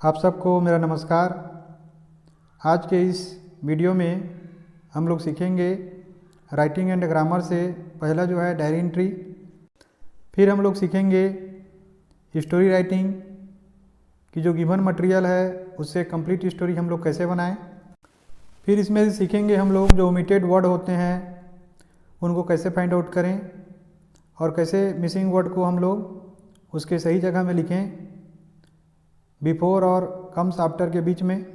आप सबको मेरा नमस्कार। आज के इस वीडियो में हम लोग सीखेंगे राइटिंग एंड ग्रामर से पहला जो है डायरी एंट्री। फिर हम लोग सीखेंगे स्टोरी राइटिंग की जो गिवन मटेरियल है उससे कंप्लीट स्टोरी हम लोग कैसे बनाएं। फिर इसमें सीखेंगे हम लोग जो ओमिटेड वर्ड होते हैं उनको कैसे फाइंड आउट करें और कैसे मिसिंग वर्ड को हम लोग उसके सही जगह में लिखें बिफोर और कम्स आफ्टर के बीच में।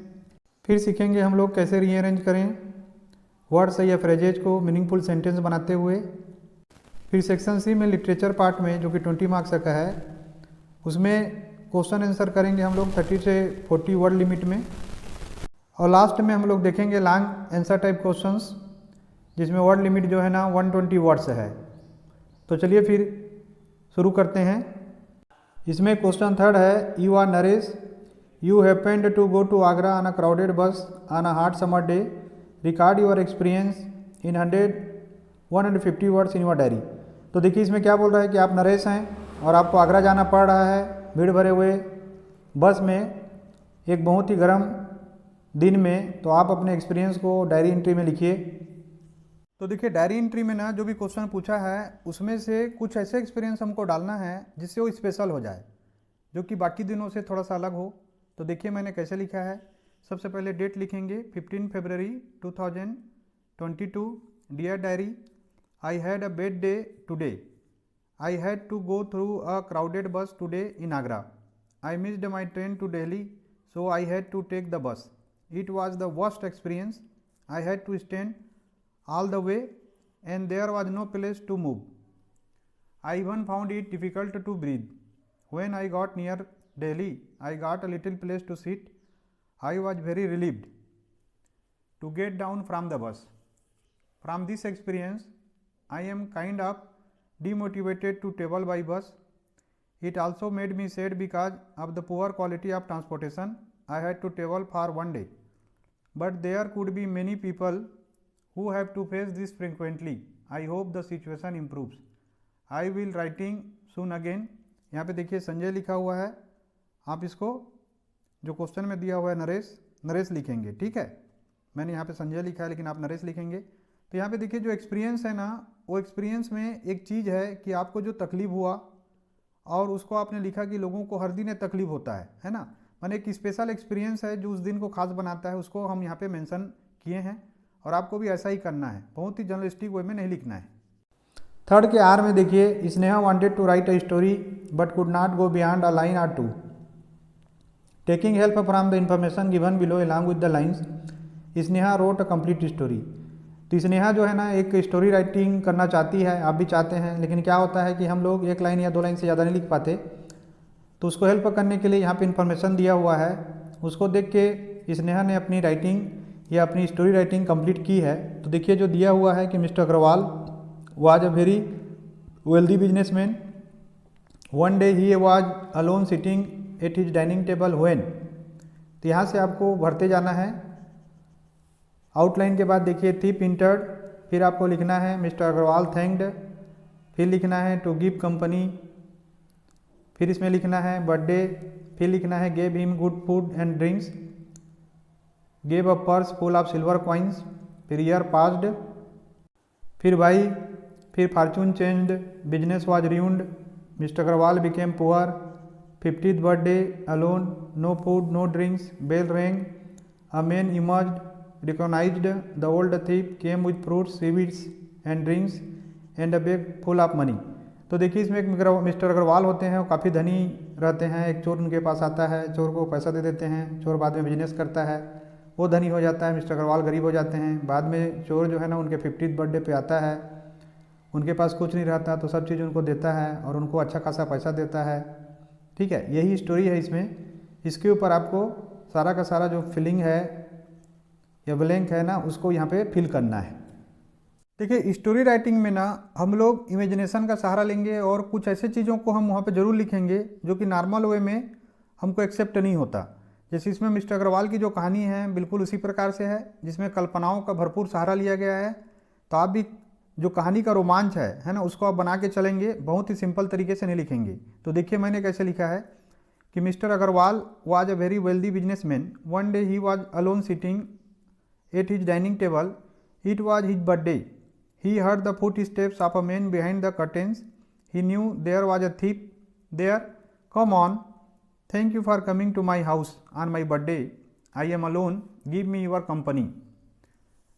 फिर सीखेंगे हम लोग कैसे रीअरेंज करें वर्ड्स या फ्रेजेज को मीनिंगफुल सेंटेंस बनाते हुए। फिर सेक्शन सी में लिटरेचर पार्ट में जो कि 20 मार्क्स का है उसमें क्वेश्चन आंसर करेंगे हम लोग 30 से 40 वर्ड लिमिट में। और लास्ट में हम लोग देखेंगे लॉन्ग आंसर टाइप क्वेश्चंस जिसमें वर्ड लिमिट जो है ना 120 वर्ड्स है। तो चलिए फिर शुरू करते हैं। इसमें क्वेश्चन थर्ड है, you are Naresh, you happened to go to Agra on a crowded bus on a hot summer day, record your experience in 150 words in your diary. तो देखिए इसमें क्या बोल रहा है कि आप नरेश हैं और आपको आगरा जाना पड़ रहा है भीड़ भरे हुए बस में एक बहुत ही गर्म दिन में। तो आप अपने एक्सपीरियंस को डायरी एंट्री में लिखिए। तो देखिए डायरी एंट्री में ना जो भी क्वेश्चन पूछा है उसमें से कुछ ऐसे एक्सपीरियंस हमको डालना है जिससे वो स्पेशल हो जाए, जो कि बाकी दिनों से थोड़ा सा अलग हो। तो देखिए मैंने कैसे लिखा है। सबसे पहले डेट लिखेंगे 15 फरवरी 2022। Dear diary, I had a bad day today, I had to go through a crowded bus today in Agra, I missed my train to Delhi so I had to take the bus, it was the worst experience, I had to stand all the way and there was no place to move, I even found it difficult to breathe, when I got near Delhi I got a little place to sit, I was very relieved to get down from the bus. From this experience I am kind of demotivated to travel by bus. It also made me sad because of the poor quality of transportation I had to travel for one day, but there could be many people who have to face this frequently. I hope the situation improves. I will writing soon again. यहाँ पे देखिए संजय लिखा हुआ है, आप इसको जो question में दिया हुआ है नरेश लिखेंगे। ठीक है, मैंने यहाँ पे संजय लिखा है लेकिन आप नरेश लिखेंगे। तो यहाँ पे देखिए जो एक्सपीरियंस है ना वो एक्सपीरियंस में एक चीज़ है कि आपको जो तकलीफ हुआ और उसको आपने लिखा कि लोगों को हर दिन ये तकलीफ होता है ना। मैंने एक स्पेशल एक्सपीरियंस है जो उस दिन को खास बनाता है, उसको हम यहाँ पे मेंशन किए हैं और आपको भी ऐसा ही करना है, बहुत ही जर्नलिस्टिक वे में नहीं लिखना है। थर्ड के आर में देखिए, Sneha wanted to write a story but could not go beyond a line or two, taking help from the information given below along with the lines, Sneha wrote a complete story. तो स्नेहा जो है ना एक स्टोरी राइटिंग करना चाहती है, आप भी चाहते हैं, लेकिन क्या होता है कि हम लोग एक लाइन या दो लाइन से ज़्यादा नहीं लिख पाते। तो उसको हेल्प करने के लिए यहाँ पे इन्फॉर्मेशन दिया हुआ है, उसको देख के स्नेहा ने अपनी राइटिंग या अपनी स्टोरी राइटिंग कंप्लीट की है। तो देखिए जो दिया हुआ है कि Mr Agarwal was a very wealthy businessman, one day he was alone sitting at his dining table when. तो यहाँ से आपको भरते जाना है। आउटलाइन के बाद देखिए थीप इंटर्ड, फिर आपको लिखना है मिस्टर अग्रवाल थैंक्ड, फिर लिखना है टू गिव कंपनी, फिर इसमें लिखना है बर्थडे, फिर लिखना है gave him good food and drinks, gave a purse full of silver coins, फिर year passed, फिर भाई, फिर fortune changed, business was ruined, Mr. Agarwal became poor, 50th birthday alone, no food, no drinks, bell rang, a man emerged, recognized the old thief, came with fruits, sweets and drinks and a bag full of money। तो देखिए इसमें एक mister Agarwal होते हैं, वो काफ़ी धनी रहते हैं। एक चोर उनके पास आता है, चोर को पैसा दे देते हैं, चोर बाद में बिजनेस करता है, वो धनी हो जाता है, मिस्टर अग्रवाल गरीब हो जाते हैं। बाद में चोर जो है ना उनके 50th बर्थडे पे आता है, उनके पास कुछ नहीं रहता तो सब चीज़ उनको देता है और उनको अच्छा खासा पैसा देता है। ठीक है, यही स्टोरी है इसमें। इसके ऊपर आपको सारा का सारा जो फिलिंग है या ब्लैंक है ना उसको यहाँ पे फिल करना है। देखिए स्टोरी राइटिंग में ना हम लोग इमेजिनेशन का सहारा लेंगे और कुछ ऐसे चीज़ों को हम वहाँ पे ज़रूर लिखेंगे जो कि नॉर्मल वे में हमको एक्सेप्ट नहीं होता। जैसे इसमें मिस्टर अग्रवाल की जो कहानी है बिल्कुल उसी प्रकार से है जिसमें कल्पनाओं का भरपूर सहारा लिया गया है। तो आप भी जो कहानी का रोमांच है ना उसको आप बना के चलेंगे, बहुत ही सिंपल तरीके से नहीं लिखेंगे। तो देखिए मैंने कैसे लिखा है, कि Mr Agarwal was a very wealthy businessman. One day he was alone sitting at his dining table. It was his birthday. He heard the footsteps of a man behind the curtains. He knew there was a thief there. Come on, thank you for coming to my house on my birthday. I am alone, give me your company.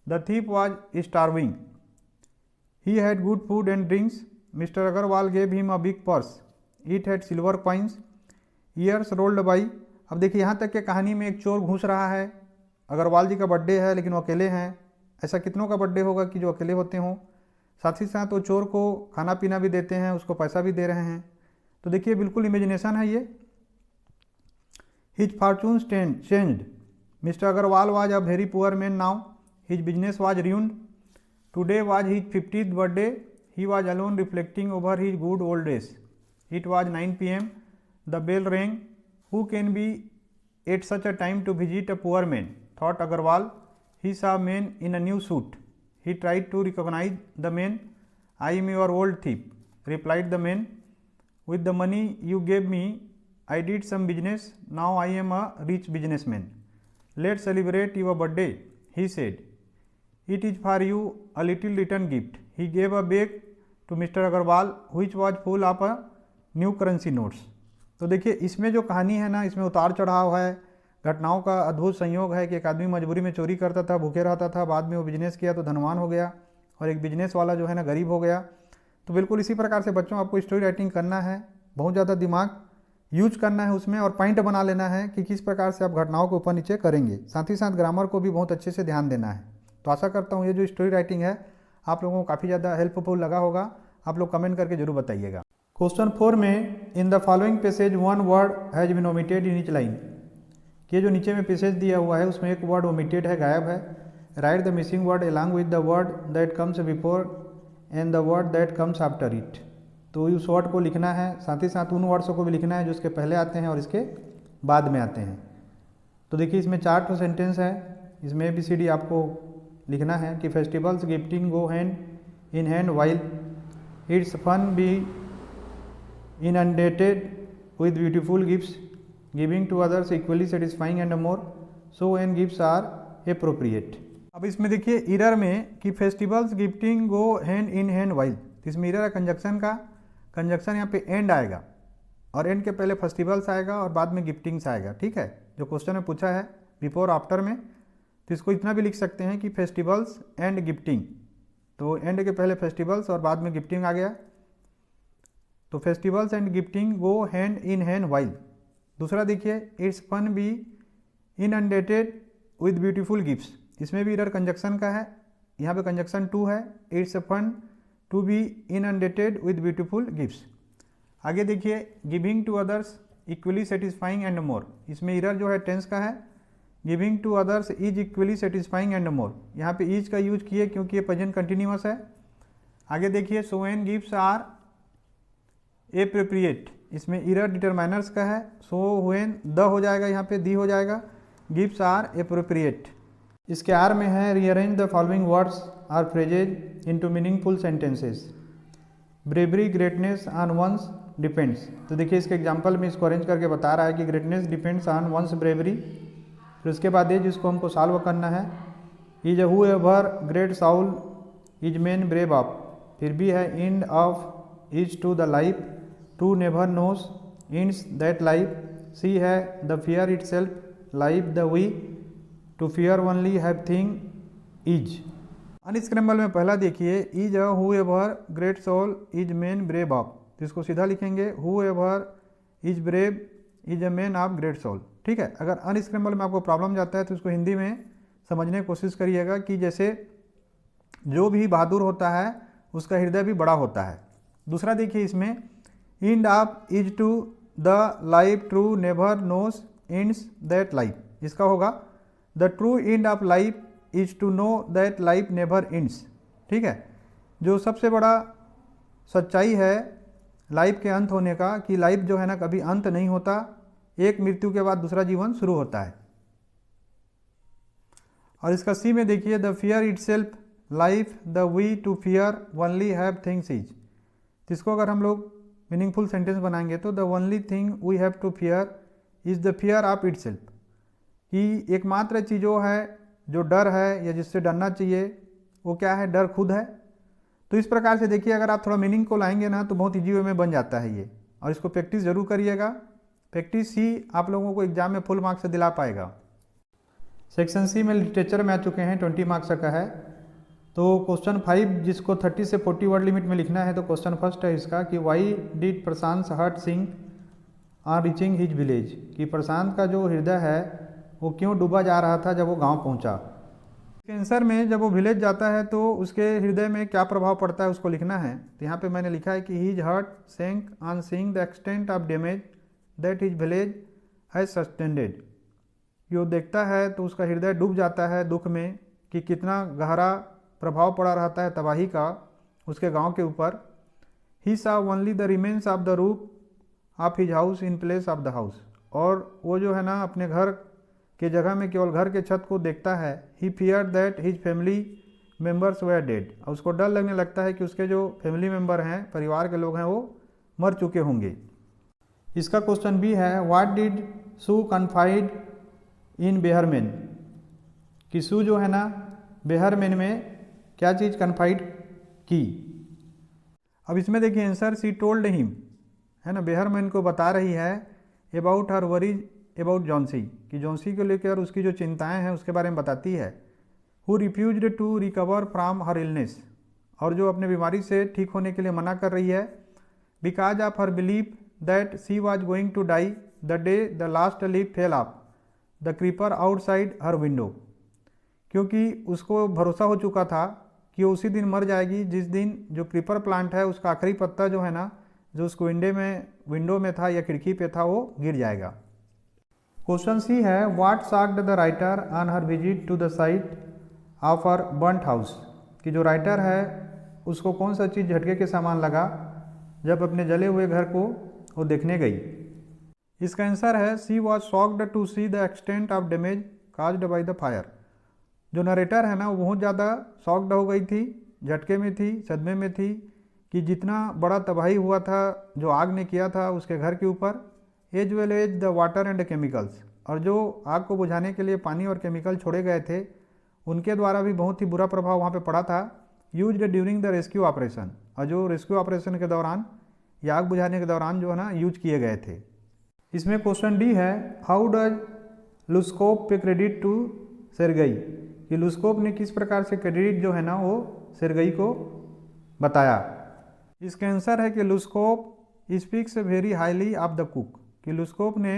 The thief was starving. He had good food and drinks. Mr Agarwal gave him a big purse. It had silver coins. Years rolled by. अब देखिए यहाँ तक कि कहानी में एक चोर घुस रहा है। अग्रवाल जी का बर्थडे है लेकिन वो अकेले हैं। ऐसा कितनों का बर्थडे होगा कि जो अकेले होते हों। साथ ही साथ वो चोर को खाना पीना भी देते हैं, उसको पैसा भी दे रहे हैं। तो देखिए बिल्कुल इमेजिनेशन है ये। His fortune changed. Mr Agarwal was a very poor man now. His business was ruined. Today was his 50th birthday. He was alone reflecting over his good old days. It was 9 p.m. The bell rang. Who can be at such a time to visit a poor man? Thought Agarwal. He saw a man in a new suit. He tried to recognize the man. I am your old thief, replied the man. With the money you gave me, I did some business. Now I am a rich businessman. Let's celebrate your birthday, he said. It is for you a little return gift. He gave a bag to Mr. Agarwal which was full of a new currency notes. तो देखिए इसमें जो कहानी है ना, इसमें उतार चढ़ाव है, घटनाओं का अद्भुत संयोग है कि एक आदमी मजबूरी में चोरी करता था, भूखे रहता था, बाद में वो बिजनेस किया तो धनवान हो गया, और एक बिजनेस वाला जो है ना गरीब हो गया। तो बिल्कुल इसी प्रकार से बच्चों आपको स्टोरी राइटिंग करना है, बहुत ज़्यादा दिमाग यूज करना है उसमें, और पॉइंट बना लेना है कि किस प्रकार से आप घटनाओं को ऊपर नीचे करेंगे। साथ ही साथ ग्रामर को भी बहुत अच्छे से ध्यान देना है। तो आशा करता हूँ ये जो स्टोरी राइटिंग है आप लोगों को काफ़ी ज़्यादा हेल्पफुल लगा होगा। आप लोग कमेंट करके जरूर बताइएगा। क्वेश्चन 4 में in the following passage one word has been omitted in each line. ये जो नीचे में पैसेज दिया हुआ है उसमें एक वर्ड ओमिटेड है, गायब है। Right the missing word along with the word that comes before and the word that comes after it. तो उस वर्ड को लिखना है, साथ ही साथ उन वर्ड्सों को भी लिखना है जो उसके पहले आते हैं और इसके बाद में आते हैं। तो देखिए इसमें 4 सेंटेंस है, इसमें ABCD आपको लिखना है कि festivals gifting go hand in hand while it's fun be inundated with beautiful gifts giving to others equally satisfying and more so and gifts are appropriate. अब इसमें देखिए इरर में कि festivals gifting go hand in hand while, इसमें error है conjunction का। Conjunction यहाँ पे एंड आएगा और एंड के पहले फेस्टिवल्स आएगा और बाद में गिफ्टिंग्स आएगा। ठीक है, जो क्वेश्चन में पूछा है बिफोर आफ्टर में, तो इसको इतना भी लिख सकते हैं कि फेस्टिवल्स एंड गिफ्टिंग। तो एंड के पहले फेस्टिवल्स और बाद में गिफ्टिंग आ गया, तो festivals and gifting go hand in hand while. दूसरा देखिए it's fun be inundated with beautiful gifts, इसमें भी इरर कंजक्शन का है, यहाँ पे कंजक्शन 2 है। It's fun to be inundated with beautiful gifts. आगे देखिए giving to others equally satisfying and more, इसमें इरर जो है टेंस का है। Giving to others is equally satisfying and more, यहाँ पे इज का यूज किए क्योंकि ये प्रेजेंट कंटिन्यूअस है। आगे देखिए सो एन गिफ्ट्स आर एप्रोप्रिएट, इसमें इरर डिटरमाइनर्स का है। सो व्हेन द हो जाएगा, यहाँ पे दी हो जाएगा। Gifts are appropriate. इसके आर में है rearrange the following words or phrases into meaningful sentences. Bravery greatness on one's depends, तो देखिए इसके एग्जांपल में इसको अरेंज करके बता रहा है कि greatness depends on one's bravery. फिर उसके बाद ये जिसको हमको सॉल्व करना है, is whoever great soul is men brave of. फिर भी है end of is to the life, to never knows ends that life. See है the fear itself life the we, to fear only have thing is. Unscramble में पहला देखिए is whoever great soul is men brave of, तो इसको सीधा लिखेंगे whoever is brave is a man of great soul. ठीक है, अगर अनस्क्रैम्बल में आपको प्रॉब्लम जाता है तो इसको हिंदी में समझने की कोशिश करिएगा कि जैसे जो भी बहादुर होता है उसका हृदय भी बड़ा होता है। दूसरा देखिए इसमें end of is to the life, true never knows ends that life, इसका होगा the true end of life is to know that life never ends. ठीक है, जो सबसे बड़ा सच्चाई है लाइफ के अंत होने का कि लाइफ जो है ना कभी अंत नहीं होता, एक मृत्यु के बाद दूसरा जीवन शुरू होता है। और इसका सी में देखिए the fear itself life the we, to fear only have things is, तो इसको अगर हम लोग मीनिंगफुल सेंटेंस बनाएंगे तो the only thing we have to fear is the fear of itself, कि एकमात्र चीज़ जो है, जो डर है या जिससे डरना चाहिए वो क्या है, डर खुद है। तो इस प्रकार से देखिए, अगर आप थोड़ा मीनिंग को लाएंगे ना तो बहुत ईजी वे में बन जाता है ये, और इसको प्रैक्टिस जरूर करिएगा। प्रैक्टिस ही आप लोगों को एग्जाम में फुल मार्क्स से दिला पाएगा। सेक्शन सी में लिटरेचर में आ चुके हैं, 20 मार्क्स का है। तो क्वेश्चन 5 जिसको 30 से 40 वर्ड लिमिट में लिखना है, तो क्वेश्चन फर्स्ट है इसका कि why did Prashant heart sink on reaching his village, कि प्रशांत का जो हृदय है वो क्यों डूबा जा रहा था जब वो गांव पहुंचा। इसके आंसर में जब वो विलेज जाता है तो उसके हृदय में क्या प्रभाव पड़ता है उसको लिखना है। तो यहाँ पे मैंने लिखा है कि his heart sank on seeing the extent of damage that his village has sustained, जो देखता है तो उसका हृदय डूब जाता है दुख में कि कितना गहरा प्रभाव पड़ा रहता है तबाही का उसके गांव के ऊपर। He saw only the remains of the roof of his house in place of the house, और वो जो है ना अपने घर के जगह में केवल घर के छत को देखता है। He fear that his family members were dead, और उसको डर लगने लगता है कि उसके जो फैमिली मेम्बर हैं, परिवार के लोग हैं, वो मर चुके होंगे। इसका क्वेश्चन भी है what did Sue confide in Behrman, कि सू जो है ना बेहरमैन में क्या चीज़ कन्फाइड की। अब इसमें देखिए आंसर, सी टोल्ड हिम, है ना, बेहरमैन को बता रही है about her worries about Johnsy, कि जॉन्सी को लेकर उसकी जो चिंताएं हैं उसके बारे में बताती है। Who refused to recover from her illness, और जो अपने बीमारी से ठीक होने के लिए मना कर रही है। Because of her belief that she was going to die the day the last leaf fell off the creeper outside her window, क्योंकि उसको भरोसा हो चुका था कि वो उसी दिन मर जाएगी जिस दिन जो क्रीपर प्लांट है उसका आखिरी पत्ता जो है ना, जो उसको विंडो में था या खिड़की पे था, वो गिर जाएगा। क्वेश्चन सी है what shocked the writer on her visit to the site of her burnt house, कि जो राइटर है उसको कौन सा चीज़ झटके के सामान लगा जब अपने जले हुए घर को वो देखने गई। इसका आंसर है she was shocked to see the extent of damage caused by the fire, जो नरेटर है ना वो बहुत ज़्यादा शॉक्ड हो गई थी, झटके में थी, सदमे में थी कि जितना बड़ा तबाही हुआ था जो आग ने किया था उसके घर के ऊपर, as well as the water and chemicals, और जो आग को बुझाने के लिए पानी और केमिकल छोड़े गए थे उनके द्वारा भी बहुत ही बुरा प्रभाव वहाँ पे पड़ा था। Used during the rescue operation, और जो रेस्क्यू ऑपरेशन के दौरान या आग बुझाने के दौरान जो है ना यूज किए गए थे। इसमें क्वेश्चन डी है हाउ डज लुस्कोप पे क्रेडिट टू सेर्गेई, कि लुस्कोप ने किस प्रकार से क्रेडिट जो है ना वो सेर्गेई को बताया। इसका आंसर है कि Luskop speaks very highly of the cook, कि लुस्कोप ने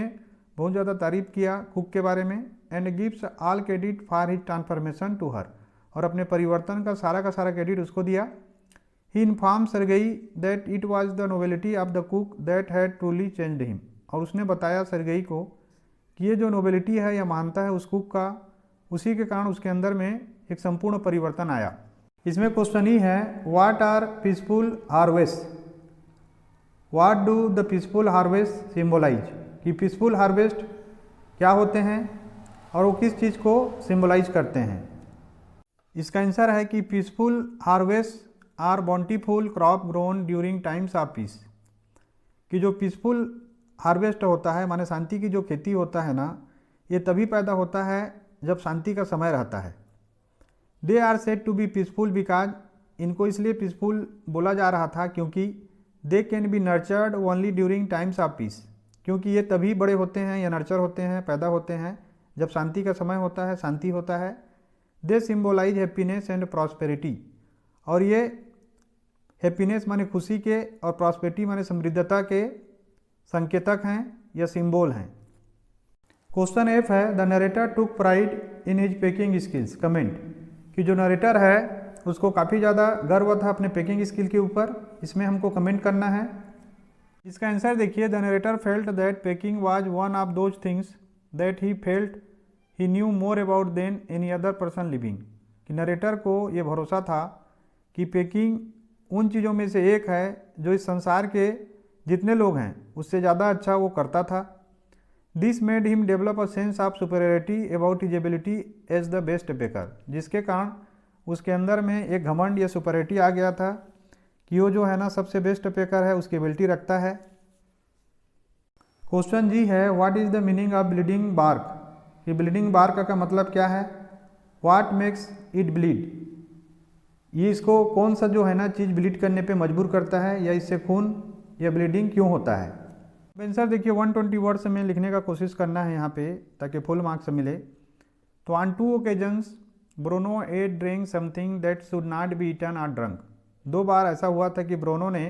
बहुत ज़्यादा तारीफ किया कुक के बारे में। And gives all credit for his transformation to her, और अपने परिवर्तन का सारा क्रेडिट उसको दिया। He informed Sergei that it was the nobility of the cook that had truly changed him, और उसने बताया सेर्गेई को कि ये जो नोबेलिटी है या मानता है उस कुक का, उसी के कारण उसके अंदर में एक संपूर्ण परिवर्तन आया। इसमें क्वेश्चन ही है what are peaceful harvest, what do the peaceful harvest symbolize, कि पीसफुल हार्वेस्ट क्या होते हैं और वो किस चीज़ को सिम्बोलाइज करते हैं। इसका आंसर है कि peaceful harvest are bountiful crop grown during times of peace, कि जो पीसफुल हार्वेस्ट होता है माने शांति की जो खेती होता है ना, ये तभी पैदा होता है जब शांति का समय रहता है। They are said to be peaceful because, इनको इसलिए पीसफुल बोला जा रहा था क्योंकि they can be nurtured only during times of peace, क्योंकि ये तभी बड़े होते हैं या नर्चर होते हैं, पैदा होते हैं जब शांति का समय होता है, शांति होता है। दे सिम्बोलाइज हैप्पीनेस एंड प्रॉस्पेरिटी, और ये हैप्पीनेस माने खुशी के और प्रॉस्पेरिटी माने समृद्धता के संकेतक हैं या सिंबल हैं। क्वेश्चन एफ है the narrator took pride in his packing skills comment, कि जो नरेटर है उसको काफ़ी ज़्यादा गर्व था अपने पेकिंग स्किल के ऊपर, इसमें हमको कमेंट करना है। इसका आंसर देखिए the narrator felt that baking was one of those things that he felt he knew more about than any other person living, कि नरेटर को ये भरोसा था कि पेकिंग उन चीज़ों में से एक है जो इस संसार के जितने लोग हैं उससे ज़्यादा अच्छा वो करता था। This made him develop a sense of superiority about his ability as the best baker, जिसके कारण उसके अंदर में एक घमंड या सुपीरियरिटी आ गया था कि वो जो है ना सबसे बेस्ट बेकर है, उसकी एबिलिटी रखता है। क्वेश्चन जी है, what is the meaning of bleeding bark. कि ब्लीडिंग बार्क का मतलब क्या है, व्हाट मेक्स इट ब्लीड, ये इसको कौन सा जो है ना चीज़ ब्लीड करने पे मजबूर करता है या इससे खून या ब्लीडिंग क्यों होता है। आंसर देखिए 120 वर्ड्स में लिखने का कोशिश करना है यहाँ पे ताकि फुल मार्क्स मिले। तो on 2 occasions Bruno ate drink something that should not be eaten और ड्रंक। 2 बार ऐसा हुआ था कि ब्रूनो ने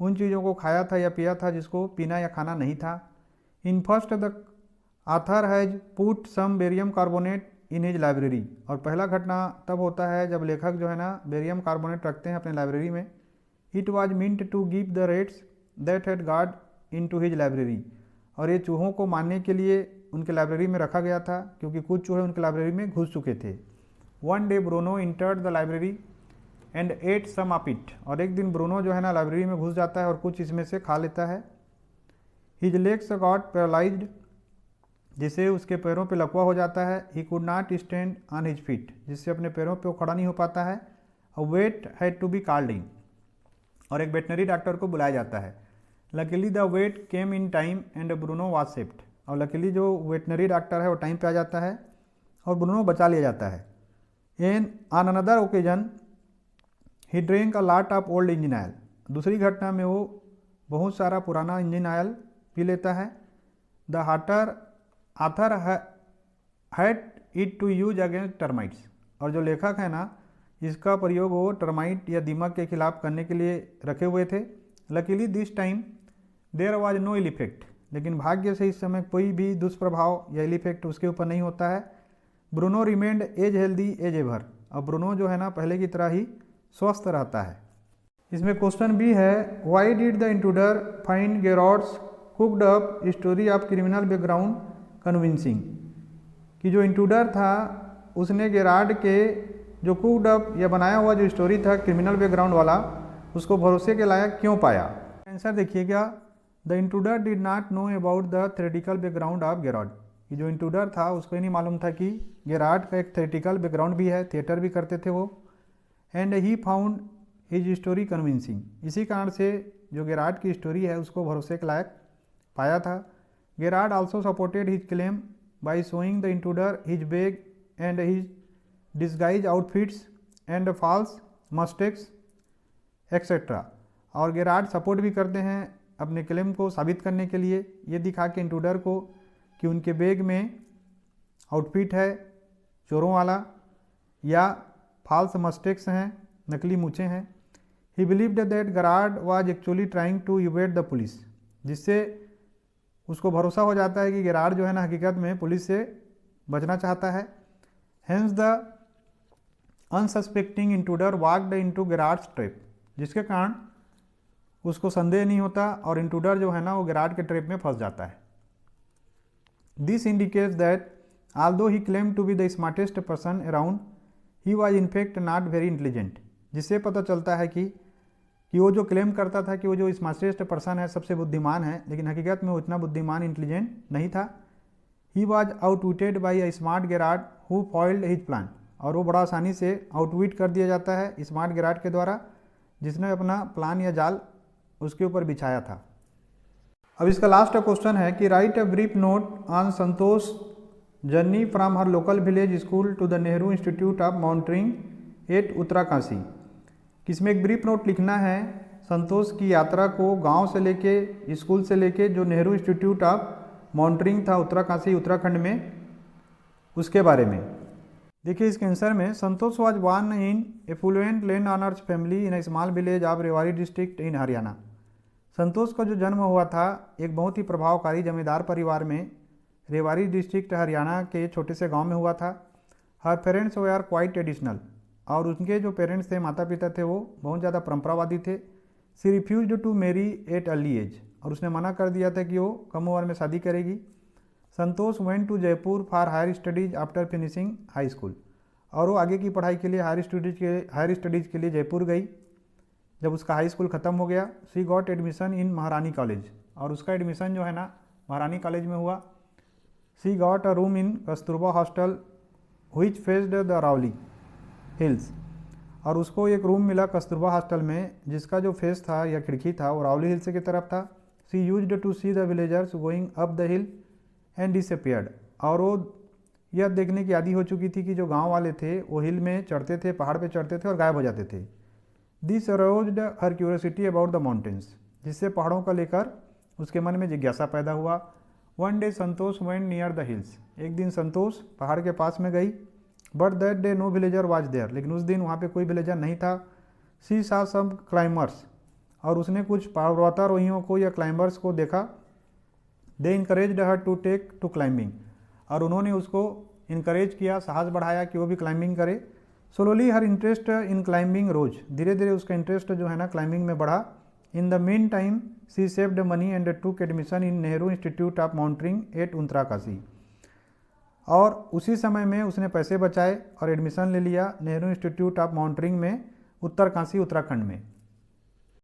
उन चीज़ों को खाया था या पिया था जिसको पीना या खाना नहीं था। In first the author has put some barium carbonate in his library. और पहला घटना तब होता है जब लेखक जो है ना बेरियम कार्बोनेट रखते हैं अपने लाइब्रेरी में। It was meant to give the rats that had got into his library. और ये चूहों को मारने के लिए उनके लाइब्रेरी में रखा गया था क्योंकि कुछ चूहे उनके लाइब्रेरी में घुस चुके थे। One day Bruno entered the library and ate some of it. और एक दिन ब्रूनो जो है ना लाइब्रेरी में घुस जाता है और कुछ इसमें से खा लेता है। हिज लेग्स गॉट पैरालाइज्ड, जिससे उसके पैरों पे लकवा हो जाता है। He could not stand on his feet, जिससे अपने पैरों पे वो खड़ा नहीं हो पाता है। A vet had to be called in, और एक वेटनरी डॉक्टर को बुलाया जाता है। Luckily the vet came in time and Bruno was saved. और लकीली जो वेटनरी डॉक्टर है वो टाइम पे आ जाता है और ब्रूनो बचा लिया जाता है। And on another occasion he drink a lot of old engine oil. दूसरी घटना में वो बहुत सारा पुराना इंजन ऑयल पी लेता है। The author had it to use against termites. और जो लेखक है ना इसका प्रयोग वो टर्माइट या दीमक के खिलाफ करने के लिए रखे हुए थे। Luckily this time there was no ill effect. लेकिन भाग्य से इस समय कोई भी दुष्प्रभाव या इल इफेक्ट उसके ऊपर नहीं होता है। Bruno remained as healthy as ever. अब ब्रूनो जो है ना पहले की तरह ही स्वस्थ रहता है। इसमें क्वेश्चन भी है, why did the intruder find Gerard's cooked up story of criminal background convincing. कि जो इंट्रूडर था उसने गेरार्ड के जो कुक्ड अप या बनाया हुआ जो स्टोरी था क्रिमिनल बैकग्राउंड वाला उसको भरोसे के लायक क्यों पाया। आंसर देखिएगा, the intruder did not know about the theoretical background of Gerard. कि जो इंट्रूडर था उसको ही नहीं मालूम था कि गेरार्ड का एक थ्योरेटिकल बैकग्राउंड भी है, थिएटर भी करते थे वो। And he found his story convincing. इसी कारण से जो गेरार्ड की स्टोरी है उसको भरोसे के लायक पाया था। Gerard also supported his claim by showing the intruder his bag and his disguise outfits and false moustaches etcetera. और गेरार्ड सपोर्ट भी करते हैं अपने क्लेम को साबित करने के लिए ये दिखा के इंट्रूडर को कि उनके बैग में आउटफिट है चोरों वाला या फॉल्स मस्टेक्स हैं, नकली मूछें हैं। He believed that Gerard was actually trying to evade the police. जिससे उसको भरोसा हो जाता है कि गेरार्ड जो है ना हकीकत में पुलिस से बचना चाहता है। Hence the unsuspecting intruder walked into गेरार्ड्स trap. जिसके कारण उसको संदेह नहीं होता और इंट्रूडर जो है ना वो गेरार्ड के ट्रैप में फंस जाता है। This indicates that although he claim to be the smartest person around he was in fact not very intelligent. जिससे पता चलता है कि वो जो क्लेम करता था कि वो जो स्मार्टेस्ट पर्सन है, सबसे बुद्धिमान है, लेकिन हकीकत में वो इतना बुद्धिमान इंटेलिजेंट नहीं था। He was outwitted by a smart Gerard who foiled his plan. और वो बड़ा आसानी से आउटविट कर दिया जाता है स्मार्ट गेरार्ड के द्वारा जिसने अपना प्लान या जाल उसके ऊपर बिछाया था। अब इसका लास्ट क्वेश्चन है कि write a brief note on Santosh journey from her local village school to the Nehru institute of mountaineering at Uttarkashi. किसमें एक ब्रीफ नोट लिखना है संतोष की यात्रा को गांव से लेके स्कूल से लेके जो नेहरू इंस्टीट्यूट ऑफ माउंटेनिंग था उत्तराकाशी उत्तराखंड में उसके बारे में। देखिए इसके आंसर में, Santosh was born in affluent land owners family in small village of Rewari district in Haryana. Santosh का जो जन्म हुआ था एक बहुत ही प्रभावकारी जमींदार परिवार में रेवाड़ी डिस्ट्रिक्ट हरियाणा के छोटे से गांव में हुआ था। हर पेरेंट्स वे आर क्वाइट ट्रेडिशनल। और उनके जो पेरेंट्स थे माता पिता थे वो बहुत ज़्यादा परंपरावादी थे। She refused to marry at early age. और उसने मना कर दिया था कि वो कम उम्र में शादी करेगी। Santosh went to Jaipur for higher studies after finishing high school. और वो आगे की पढ़ाई के लिए हायर स्टडीज़ के लिए जयपुर गई। जब उसका हाई स्कूल ख़त्म हो गया सी गॉट एडमिशन इन महारानी कॉलेज। और उसका एडमिशन जो है ना महारानी कॉलेज में हुआ। She got a room in Kasturba hostel which faced the Aravalli hills. और उसको एक रूम मिला कस्तूरबा हॉस्टल में जिसका जो फेस था या खिड़की था वो अरावली हिल्स की तरफ था। She used to see the villagers going up the hill and disappeared. और वो यह देखने की आदी हो चुकी थी कि जो गांव वाले थे वो हिल में चढ़ते थे, पहाड़ पे चढ़ते थे और गायब हो जाते थे। This aroused her curiosity about the mountains, जिससे पहाड़ों का लेकर उसके मन में जिज्ञासा पैदा हुआ। One day Santosh went near the hills, एक दिन संतोष पहाड़ के पास में गई। But that day no villager was there, लेकिन उस दिन वहाँ पे कोई विलेजर नहीं था। सी सा सम क्लाइंबर्स, और उसने कुछ पर्वतारोहियों को या क्लाइंबर्स को देखा। They encouraged her to take to climbing, और उन्होंने उसको इनकरेज किया, साहस बढ़ाया कि वो भी क्लाइंबिंग करे। Slowly her interest in climbing rose, धीरे धीरे उसका इंटरेस्ट जो है ना क्लाइंबिंग में बढ़ा। In the meantime she saved money and took admission in Nehru institute of mountaineering at Uttarkashi, और उसी समय में उसने पैसे बचाए और एडमिशन ले लिया नेहरू इंस्टीट्यूट ऑफ माउंटेनिंग में उत्तरकाशी उत्तराखंड में।